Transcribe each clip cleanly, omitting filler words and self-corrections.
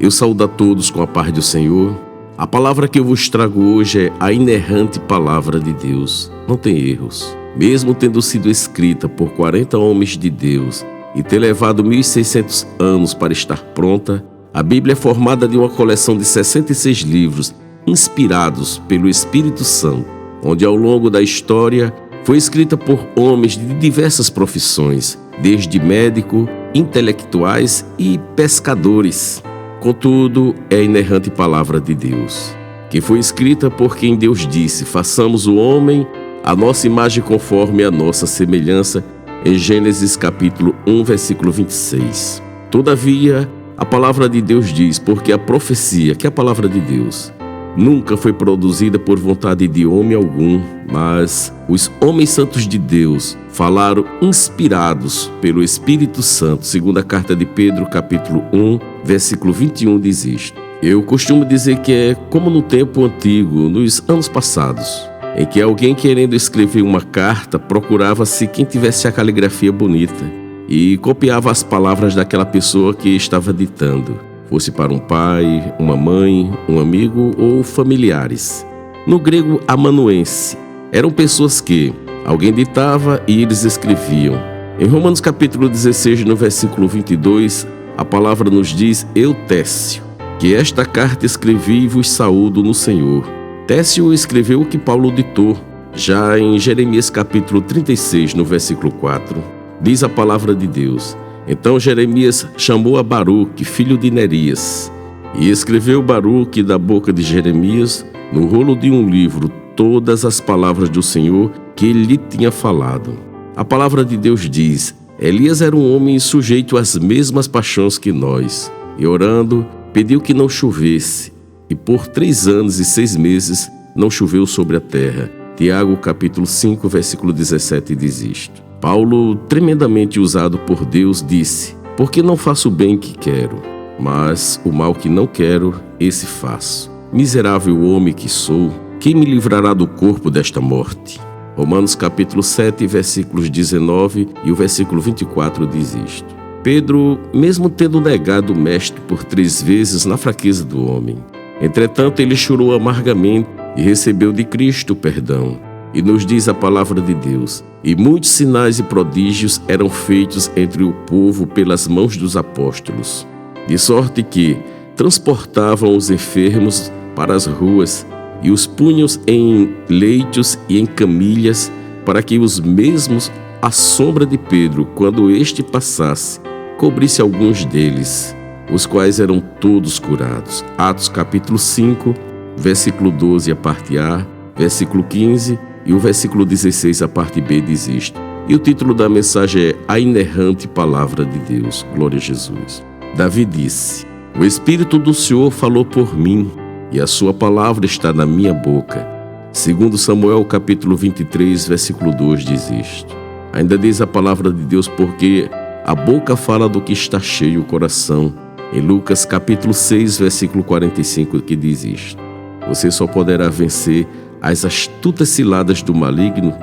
Eu saúdo a todos com a paz do Senhor. A palavra que eu vos trago hoje é a inerrante palavra de Deus. Não tem erros. Mesmo tendo sido escrita por 40 homens de Deus e ter levado 1.600 anos para estar pronta, a Bíblia é formada de uma coleção de 66 livros inspirados pelo Espírito Santo, onde ao longo da história foi escrita por homens de diversas profissões, desde médico, intelectuais e pescadores. Contudo, é a inerrante palavra de Deus, que foi escrita por quem Deus disse: façamos o homem a nossa imagem conforme a nossa semelhança, em Gênesis capítulo 1, versículo 26. Todavia, a palavra de Deus diz, porque a profecia, que é a palavra de Deus, nunca foi produzida por vontade de homem algum, mas os homens santos de Deus falaram inspirados pelo Espírito Santo. Segunda carta de Pedro, capítulo 1, versículo 21 diz isto: eu costumo dizer que é como no tempo antigo, nos anos passados, em que alguém querendo escrever uma carta procurava-se quem tivesse a caligrafia bonita e copiava as palavras daquela pessoa que estava ditando, fosse para um pai, uma mãe, um amigo ou familiares. No grego amanuense, eram pessoas que alguém ditava e eles escreviam. Em Romanos capítulo 16, no versículo 22, a palavra nos diz: eu, Técio, que esta carta escrevi e vos saúdo no Senhor. Técio escreveu o que Paulo ditou. Já em Jeremias capítulo 36, no versículo 4, diz a palavra de Deus: então Jeremias chamou a Baruque, filho de Nerias, e escreveu Baruque da boca de Jeremias, no rolo de um livro, todas as palavras do Senhor que ele lhe tinha falado. A palavra de Deus diz: Elias era um homem sujeito às mesmas paixões que nós, e orando, pediu que não chovesse, e por 3 anos e 6 meses não choveu sobre a terra. Tiago capítulo 5, versículo 17 diz isto. Paulo, tremendamente usado por Deus, disse: porque não faço o bem que quero, mas o mal que não quero, esse faço. Miserável homem que sou, quem me livrará do corpo desta morte? Romanos capítulo 7, versículos 19 e o versículo 24 diz isto. Pedro, mesmo tendo negado o mestre por 3 vezes na fraqueza do homem, entretanto ele chorou amargamente e recebeu de Cristo o perdão. E nos diz a palavra de Deus: e muitos sinais e prodígios eram feitos entre o povo pelas mãos dos apóstolos, de sorte que transportavam os enfermos para as ruas e os punham em leitos e em camilhas, para que os mesmos, à sombra de Pedro, quando este passasse, cobrisse alguns deles, os quais eram todos curados. Atos capítulo 5, versículo 12, a parte A, versículo 15 e o versículo 16, a parte B, diz isto. E o título da mensagem é A Inerrante Palavra de Deus. Glória a Jesus. Davi disse: o Espírito do Senhor falou por mim, e a sua palavra está na minha boca. Segundo Samuel capítulo 23, versículo 2, diz isto. Ainda diz a palavra de Deus: porque a boca fala do que está cheio o coração. Em Lucas capítulo 6, versículo 45, que diz isto. Você só poderá vencer as astutas ciladas do maligno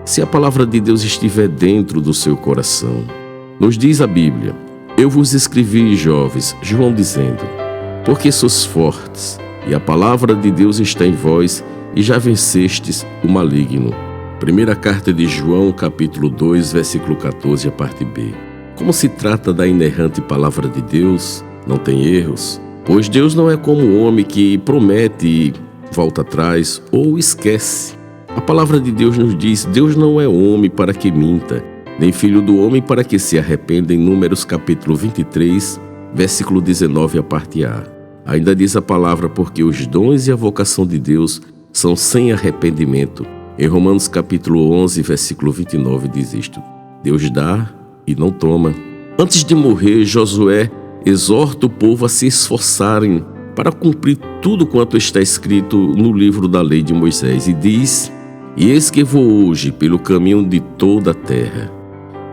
se a palavra de Deus estiver dentro do seu coração. Nos diz a Bíblia: eu vos escrevi, jovens, João dizendo, porque sois fortes, e a palavra de Deus está em vós, e já vencestes o maligno. Primeira carta de João, capítulo 2, versículo 14, a parte B. Como se trata da inerrante palavra de Deus, não tem erros, pois Deus não é como o homem que promete e volta atrás ou esquece. A palavra de Deus nos diz: Deus não é homem para que minta, nem filho do homem para que se arrependa, em Números capítulo 23, versículo 19, a parte A. Ainda diz a palavra: porque os dons e a vocação de Deus são sem arrependimento. Em Romanos capítulo 11, versículo 29 diz isto: Deus dá e não toma. Antes de morrer, Josué exorta o povo a se esforçarem para cumprir tudo quanto está escrito no livro da lei de Moisés, e diz: e eis que vou hoje pelo caminho de toda a terra,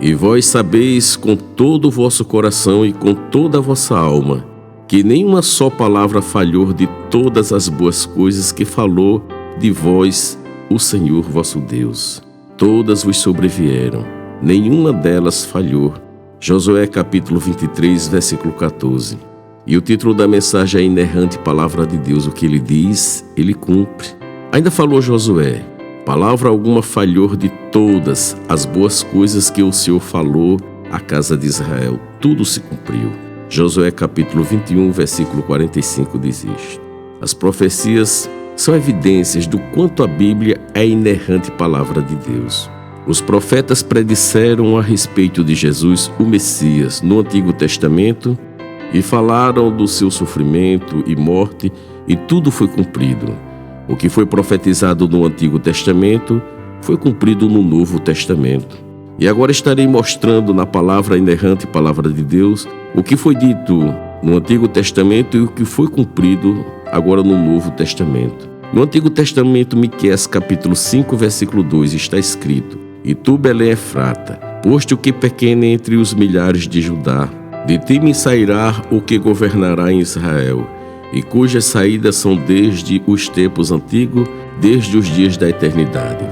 e vós sabeis com todo o vosso coração e com toda a vossa alma, que nenhuma só palavra falhou de todas as boas coisas que falou de vós o Senhor vosso Deus. Todas vos sobrevieram, nenhuma delas falhou. Josué capítulo 23, versículo 14. E o título da mensagem é Inerrante Palavra de Deus. O que ele diz, ele cumpre. Ainda falou Josué: palavra alguma falhou de todas as boas coisas que o Senhor falou à casa de Israel. Tudo se cumpriu. Josué capítulo 21, versículo 45 diz isto. As profecias são evidências do quanto a Bíblia é inerrante palavra de Deus. Os profetas predisseram a respeito de Jesus, o Messias, no Antigo Testamento e falaram do seu sofrimento e morte, e tudo foi cumprido. O que foi profetizado no Antigo Testamento foi cumprido no Novo Testamento. E agora estarei mostrando na palavra inerrante, palavra de Deus, o que foi dito no Antigo Testamento e o que foi cumprido agora no Novo Testamento. No Antigo Testamento, Miqueias capítulo 5, versículo 2, está escrito: E tu, Belém Efrata, posto que pequena entre os milhares de Judá, de ti me sairá o que governará em Israel, e cujas saídas são desde os tempos antigos, desde os dias da eternidade.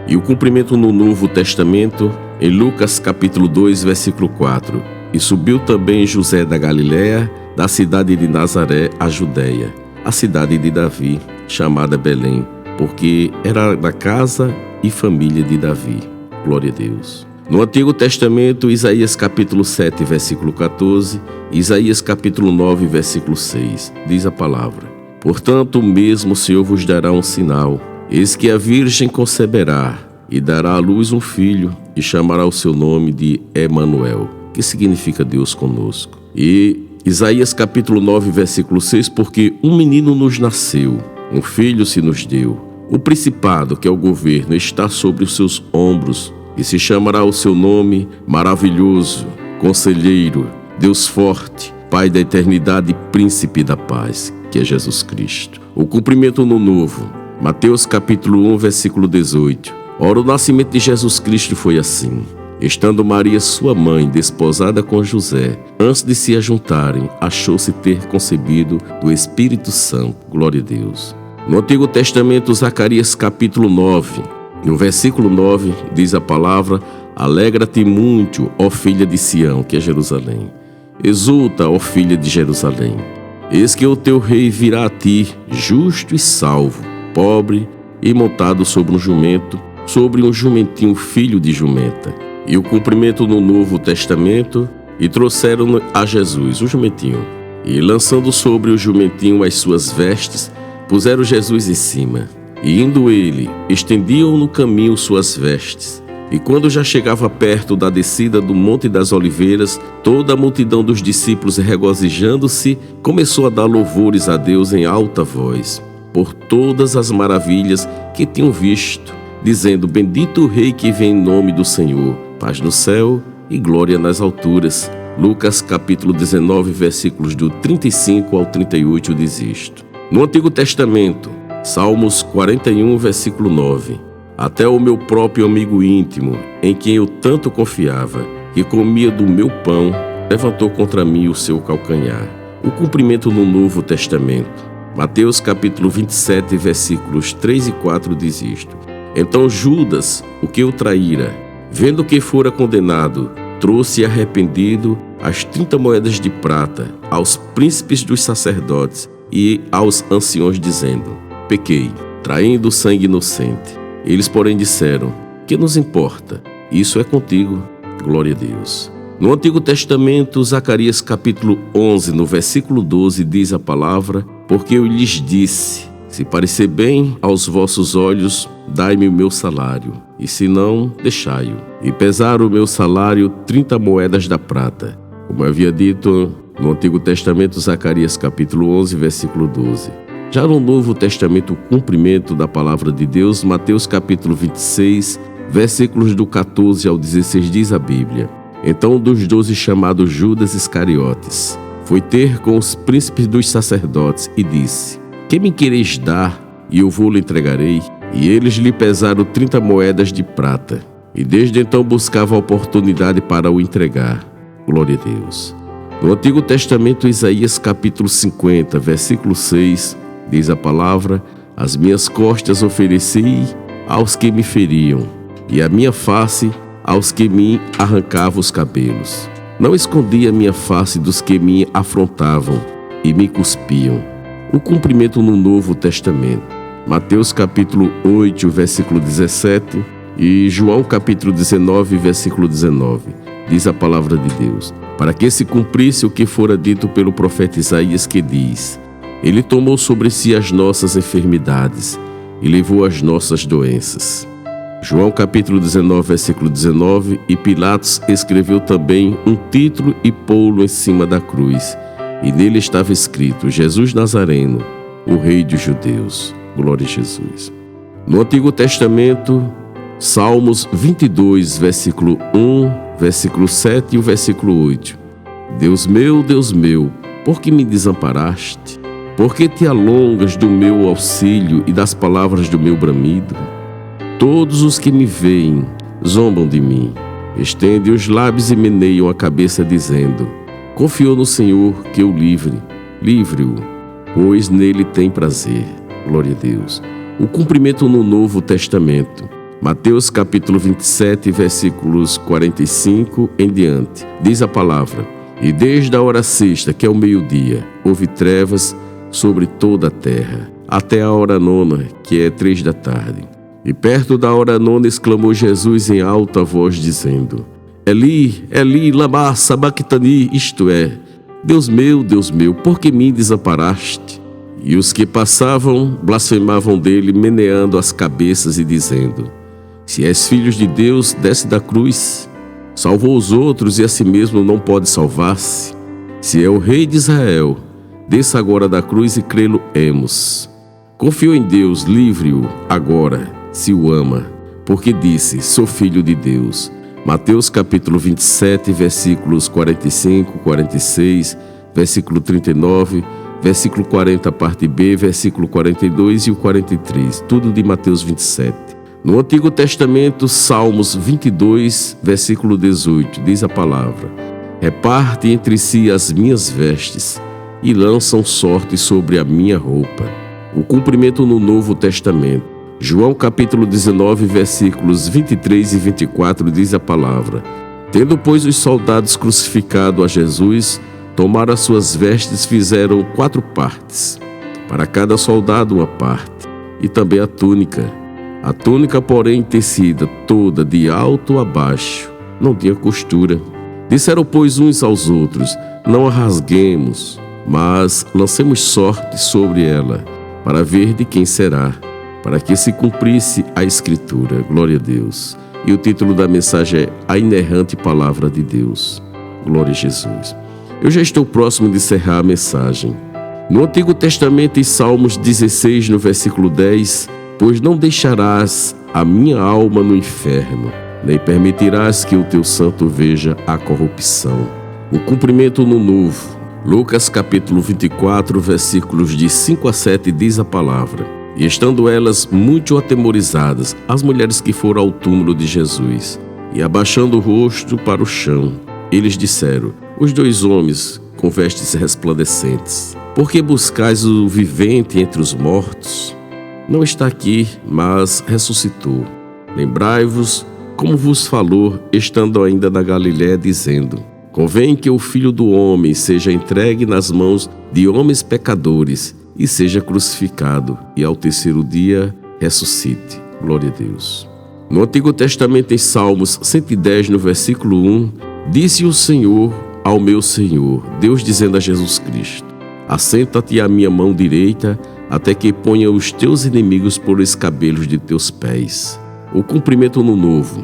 E o cumprimento no Novo Testamento, em Lucas capítulo 2, versículo 4. E subiu também José da Galiléia, da cidade de Nazaré, à Judéia, a cidade de Davi, chamada Belém, porque era da casa e família de Davi. Glória a Deus. No Antigo Testamento, Isaías capítulo 7, versículo 14, Isaías capítulo 9, versículo 6, diz a palavra: Portanto, mesmo o Senhor vos dará um sinal. Eis que a virgem conceberá e dará à luz um filho, e chamará o seu nome de Emanuel, que significa Deus conosco. E Isaías capítulo 9, versículo 6, porque um menino nos nasceu, um filho se nos deu. O principado, que é o governo, está sobre os seus ombros, e se chamará o seu nome Maravilhoso, Conselheiro, Deus Forte, Pai da Eternidade e Príncipe da Paz, que é Jesus Cristo. O cumprimento no Novo, Mateus capítulo 1, versículo 18. Ora, o nascimento de Jesus Cristo foi assim. Estando Maria, sua mãe, desposada com José, antes de se ajuntarem, achou-se ter concebido do Espírito Santo. Glória a Deus. No Antigo Testamento, Zacarias capítulo 9, no versículo 9, diz a palavra: Alegra-te muito, ó filha de Sião, que é Jerusalém. Exulta, ó filha de Jerusalém. Eis que o teu rei virá a ti, justo e salvo, pobre e montado sobre um jumento, sobre um jumentinho filho de jumenta. E o cumprimento no Novo Testamento, e trouxeram a Jesus, o jumentinho, e lançando sobre o jumentinho as suas vestes, puseram Jesus em cima. E indo ele, estendiam no caminho suas vestes. E quando já chegava perto da descida do Monte das Oliveiras, toda a multidão dos discípulos, regozijando-se, começou a dar louvores a Deus em alta voz, por todas as maravilhas que tinham visto, dizendo: Bendito o Rei que vem em nome do Senhor, paz no céu e glória nas alturas. Lucas capítulo 19, versículos do 35 ao 38 diz isto. No Antigo Testamento, Salmos 41, versículo 9. Até o meu próprio amigo íntimo, em quem eu tanto confiava, que comia do meu pão, levantou contra mim o seu calcanhar. O cumprimento no Novo Testamento. Mateus capítulo 27, versículos 3 e 4 diz isto. Então Judas, o que o traíra, vendo que fora condenado, trouxe arrependido as 30 moedas de prata aos príncipes dos sacerdotes e aos anciões, dizendo: Pequei, traindo sangue inocente. Eles, porém, disseram: Que nos importa? Isso é contigo. Glória a Deus. No Antigo Testamento, Zacarias capítulo 11, no versículo 12, diz a palavra: Porque eu lhes disse: Se parecer bem aos vossos olhos, dai-me o meu salário, e se não, deixai-o. E pesaram o meu salário 30 moedas da prata. Como eu havia dito no Antigo Testamento, Zacarias capítulo 11, versículo 12. Já no Novo Testamento, o cumprimento da palavra de Deus, Mateus capítulo 26, versículos do 14 ao 16, diz a Bíblia: Então um dos 12, chamado Judas Iscariotes, foi ter com os príncipes dos sacerdotes e disse: Que me quereis dar, e eu vou-lhe entregarei? E eles lhe pesaram 30 moedas de prata. E desde então buscava a oportunidade para o entregar. Glória a Deus. No Antigo Testamento, Isaías capítulo 50, versículo 6, diz a palavra: As minhas costas ofereci aos que me feriam, e a minha face aos que me arrancavam os cabelos. Não escondi a minha face dos que me afrontavam, e me cuspiam. O cumprimento no Novo Testamento. Mateus capítulo 8, versículo 17 e João capítulo 19, versículo 19. Diz a palavra de Deus: para que se cumprisse o que fora dito pelo profeta Isaías, que diz: Ele tomou sobre si as nossas enfermidades e levou as nossas doenças. João capítulo 19, versículo 19. E Pilatos escreveu também um título e pô-lo em cima da cruz. E nele estava escrito: Jesus Nazareno, o Rei dos Judeus. Glória a Jesus. No Antigo Testamento, Salmos 22, versículo 1, versículo 7 e o versículo 8. Deus meu, por que me desamparaste? Por que te alongas do meu auxílio e das palavras do meu bramido? Todos os que me veem zombam de mim, estendem os lábios e meneiam a cabeça, dizendo: confiou no Senhor, que o livre-o, pois nele tem prazer. Glória a Deus. O cumprimento no Novo Testamento. Mateus capítulo 27, versículos 45 em diante. Diz a palavra: e desde a hora sexta, que é o meio-dia, houve trevas sobre toda a terra, até a hora nona, que é 3 da tarde. E perto da hora nona exclamou Jesus em alta voz, dizendo: Eli, Eli, lama sabactani, isto é, Deus meu, por que me desamparaste? E os que passavam blasfemavam dele, meneando as cabeças e dizendo: se és filho de Deus, desce da cruz. Salvou os outros e a si mesmo não pode salvar-se. Se é o Rei de Israel, desça agora da cruz e crê-lo-emos. Confiou em Deus, livre-o agora, se o ama, porque disse: sou filho de Deus. Mateus capítulo 27, versículos 45, 46, versículo 39, versículo 40, parte B, versículo 42 e o 43, tudo de Mateus 27. No Antigo Testamento, Salmos 22, versículo 18, diz a palavra: reparte entre si as minhas vestes e lançam sorte sobre a minha roupa. O cumprimento no Novo Testamento. João capítulo 19, versículos 23 e 24, diz a palavra: tendo, pois, os soldados crucificado a Jesus, tomaram as suas vestes, fizeram 4 partes, para cada soldado uma parte, e também a túnica. A túnica, porém, tecida toda de alto a baixo, não tinha costura. Disseram, pois, uns aos outros: não a rasguemos, mas lancemos sorte sobre ela, para ver de quem será, para que se cumprisse a Escritura. Glória a Deus. E o título da mensagem é A Inerrante Palavra de Deus. Glória a Jesus. Eu já estou próximo de encerrar a mensagem. No Antigo Testamento, em Salmos 16, no versículo 10, pois não deixarás a minha alma no inferno, nem permitirás que o teu santo veja a corrupção. O cumprimento no Novo. Lucas capítulo 24, versículos de 5 a 7, diz a palavra: e estando elas muito atemorizadas, as mulheres que foram ao túmulo de Jesus, e abaixando o rosto para o chão, eles disseram: os 2 homens com vestes resplandecentes, por que buscais o vivente entre os mortos? Não está aqui, mas ressuscitou. Lembrai-vos como vos falou, estando ainda na Galiléia, dizendo: convém que o Filho do Homem seja entregue nas mãos de homens pecadores e seja crucificado, e ao terceiro dia ressuscite. Glória a Deus. No Antigo Testamento, em Salmos 110, no versículo 1, disse o Senhor ao meu Senhor, Deus dizendo a Jesus Cristo: assenta-te à minha mão direita, até que ponha os teus inimigos por escabelos de teus pés. O cumprimento no Novo.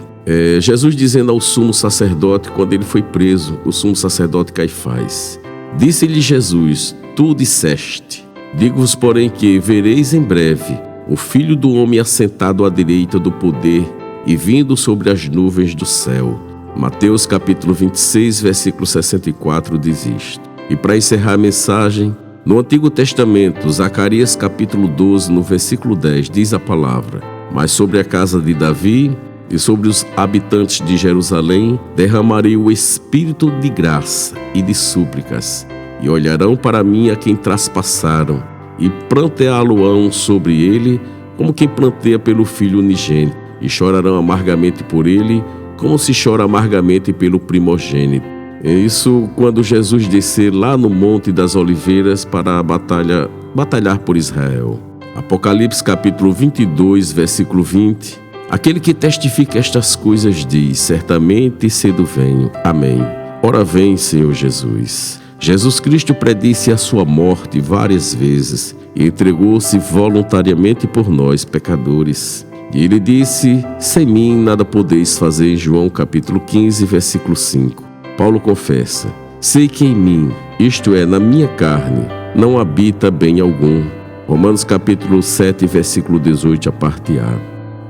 Jesus dizendo ao sumo sacerdote, quando ele foi preso, o sumo sacerdote Caifás: disse-lhe Jesus: tu disseste. Digo-vos, porém, que vereis em breve o Filho do Homem assentado à direita do poder e vindo sobre as nuvens do céu. Mateus capítulo 26, versículo 64 diz isto. E para encerrar a mensagem, no Antigo Testamento, Zacarias capítulo 12, no versículo 10, diz a palavra: mas sobre a casa de Davi e sobre os habitantes de Jerusalém derramarei o espírito de graça e de súplicas, e olharão para mim a quem traspassaram, e planteá-lo-ão sobre ele, como quem planteia pelo filho unigênito, e chorarão amargamente por ele, como se chora amargamente pelo primogênito, Isso quando Jesus descer lá no Monte das Oliveiras para batalhar por Israel. Apocalipse capítulo 22, versículo 20. Aquele que testifica estas coisas diz: certamente cedo venho. Amém. Ora vem, Senhor Jesus. Jesus Cristo predisse a sua morte várias vezes e entregou-se voluntariamente por nós, pecadores. E ele disse: sem mim nada podeis fazer, em João capítulo 15, versículo 5. Paulo confessa: sei que em mim, isto é, na minha carne, não habita bem algum. Romanos capítulo 7, versículo 18, a parte A.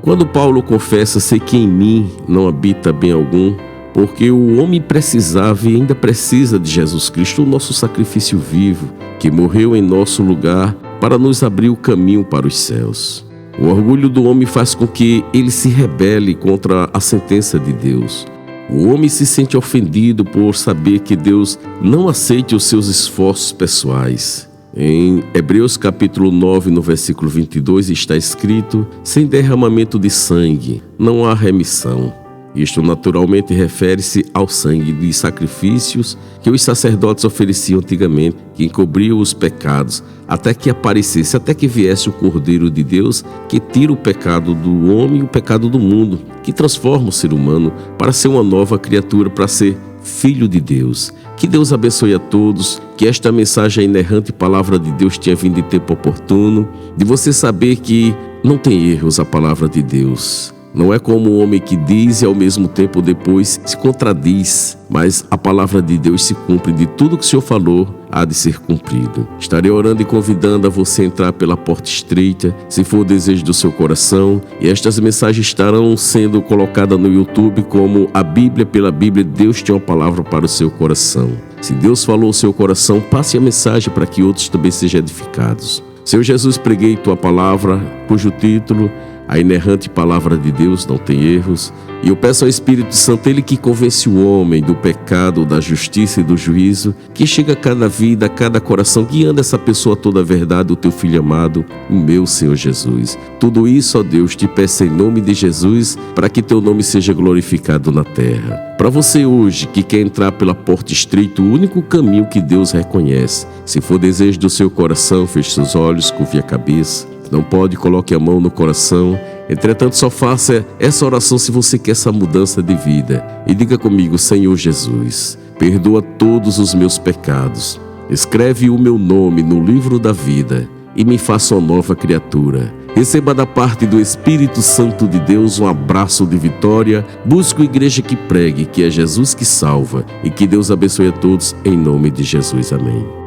Quando Paulo confessa: sei que em mim não habita bem algum, porque o homem precisava e ainda precisa de Jesus Cristo, o nosso sacrifício vivo, que morreu em nosso lugar para nos abrir o caminho para os céus. O orgulho do homem faz com que ele se rebele contra a sentença de Deus. O homem se sente ofendido por saber que Deus não aceite os seus esforços pessoais. Em Hebreus capítulo 9, no versículo 22, está escrito: sem derramamento de sangue não há remissão. Isto naturalmente refere-se ao sangue de sacrifícios que os sacerdotes ofereciam antigamente, que encobriam os pecados, até que viesse o Cordeiro de Deus, que tira o pecado do homem e o pecado do mundo, que transforma o ser humano para ser uma nova criatura, para ser filho de Deus. Que Deus abençoe a todos, que esta mensagem, a inerrante palavra de Deus, tenha vindo em tempo oportuno, de você saber que não tem erros a palavra de Deus. Não é como o homem que diz e ao mesmo tempo depois se contradiz, mas a palavra de Deus se cumpre, de tudo que o Senhor falou há de ser cumprido. Estarei orando e convidando a você a entrar pela porta estreita, se for o desejo do seu coração, e estas mensagens estarão sendo colocadas no YouTube como a Bíblia pela Bíblia. Deus tem uma palavra para o seu coração. Se Deus falou ao seu coração, passe a mensagem para que outros também sejam edificados. Senhor Jesus, preguei tua palavra, cujo título: a inerrante palavra de Deus não tem erros. E eu peço ao Espírito Santo, ele que convence o homem do pecado, da justiça e do juízo, que chega a cada vida, a cada coração, guiando essa pessoa a toda a verdade, o teu Filho amado, o meu Senhor Jesus. Tudo isso, ó Deus, te peço em nome de Jesus, para que teu nome seja glorificado na terra. Para você hoje que quer entrar pela porta estreita, o único caminho que Deus reconhece, se for desejo do seu coração, feche seus olhos, curve a cabeça. Não pode, coloque a mão no coração. Entretanto, só faça essa oração se você quer essa mudança de vida. E diga comigo: Senhor Jesus, perdoa todos os meus pecados. Escreve o meu nome no livro da vida e me faça uma nova criatura. Receba da parte do Espírito Santo de Deus um abraço de vitória. Busque a igreja que pregue, que é Jesus que salva. E que Deus abençoe a todos em nome de Jesus. Amém.